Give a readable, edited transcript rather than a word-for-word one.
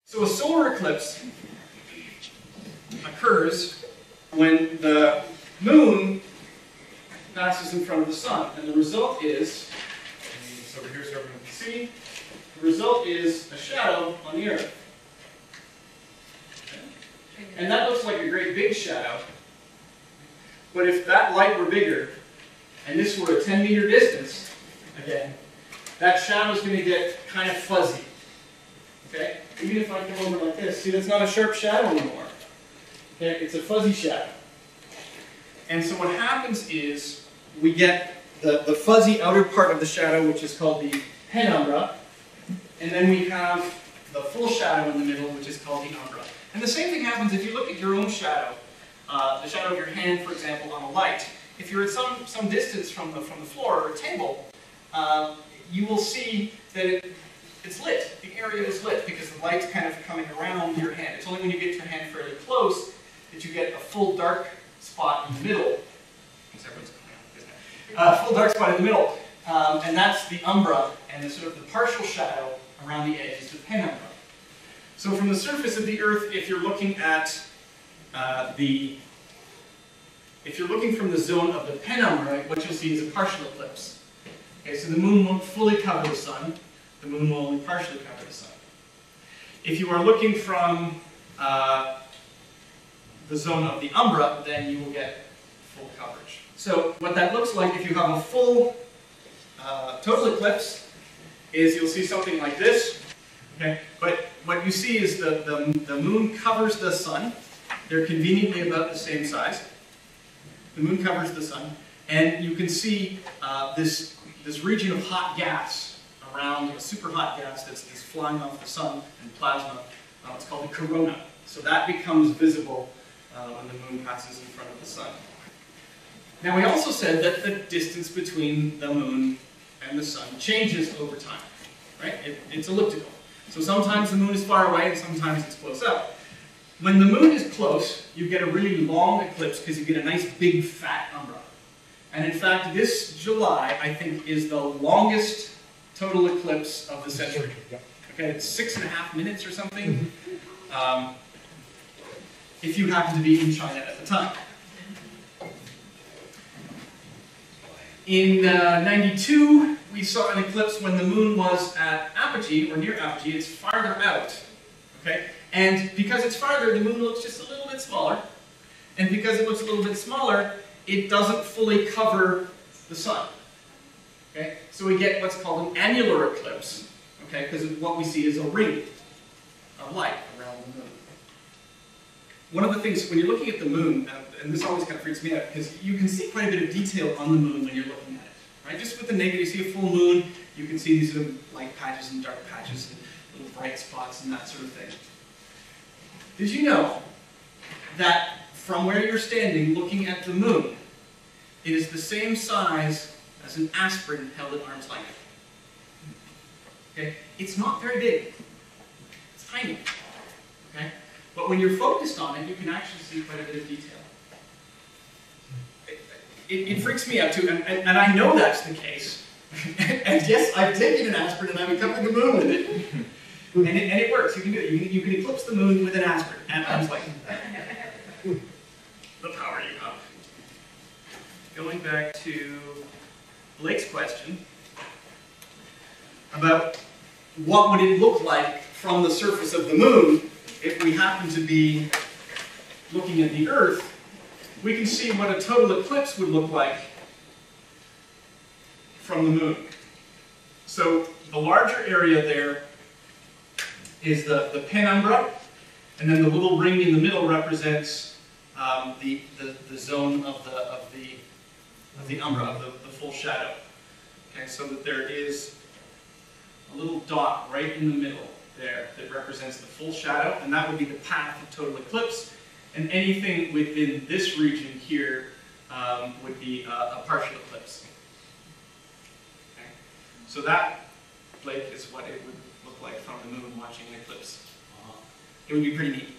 So a solar eclipse occurs when the moon passes in front of the sun, and the result is, it's over here so everyone can see, the result is a shadow on the Earth. Okay. And that looks like a great big shadow, but if that light were bigger, and this were a 10-meter distance, again, that shadow is going to get kind of fuzzy. Okay? Even if I come over like this, see, that's not a sharp shadow anymore. Okay? It's a fuzzy shadow. And so what happens is we get the fuzzy outer part of the shadow, which is called the penumbra, and then we have the full shadow in the middle, which is called the umbra. And the same thing happens if you look at your own shadow, the shadow of your hand, for example, on a light. If you're at some distance from the floor or a table, you will see that it's lit. The area is lit because the light's kind of coming around your hand. It's only when you get your hand fairly close that you get a full dark spot in the middle. Full dark spot in the middle. And that's the umbra, and the sort of the partial shadow around the edge is the penumbra. So from the surface of the Earth, if you're looking at if you're looking from the zone of the penumbra, what you'll see is a partial eclipse. Okay, so the moon won't fully cover the sun. The moon will only partially cover the sun. If you are looking from the zone of the umbra, then you will get full coverage. So what that looks like if you have a full total eclipse is you'll see something like this. Okay? But what you see is the moon covers the sun. They're conveniently about the same size. The moon covers the sun, and you can see this region of hot gas around a super hot gas that's flying off the sun and plasma. It's called the corona. So that becomes visible when the moon passes in front of the sun. Now we also said that the distance between the moon and the sun changes over time. Right? It's elliptical. So sometimes the moon is far away and sometimes it's close up. When the moon is close, you get a really long eclipse because you get a nice big fat umbra. And in fact, this July, I think, is the longest total eclipse of the century. Okay, it's 6.5 minutes or something. If you happen to be in China at the time. In 92, we saw an eclipse when the moon was at apogee, or near apogee. It's farther out. Okay? And because it's farther, the moon looks just a little bit smaller. And because it looks a little bit smaller, it doesn't fully cover the sun. Okay? So we get what's called an annular eclipse. Okay? Because what we see is a ring of light around the moon. One of the things, when you're looking at the moon, and this always kind of freaks me out, because you can see quite a bit of detail on the moon when you're looking at it. Right? Just with the naked, you see a full moon, you can see these sort of light patches and dark patches and little bright spots and that sort of thing. Did you know that from where you're standing looking at the moon, it is the same size as an aspirin held at arm's length? Okay? It's not very big. It's tiny. Okay? But when you're focused on it, you can actually see quite a bit of detail. It freaks me out too, and I know that's the case. And yes, I've taken an aspirin and I've been covering the moon with it. And it works. You can do it. You can eclipse the moon with an aspirin at arm's length. The power you have. Going back to Blake's question about what would it look like from the surface of the moon if we happen to be looking at the Earth. We can see what a total eclipse would look like from the moon. So the larger area there is the penumbra, and then the little ring in the middle represents the zone of the umbra, of the full shadow. Okay, so that there is a little dot right in the middle there that represents the full shadow, and that would be the path of total eclipse. And anything within this region here would be a partial eclipse. Okay. So that, Blake, is what it would look like from the moon watching an eclipse. It would be pretty neat.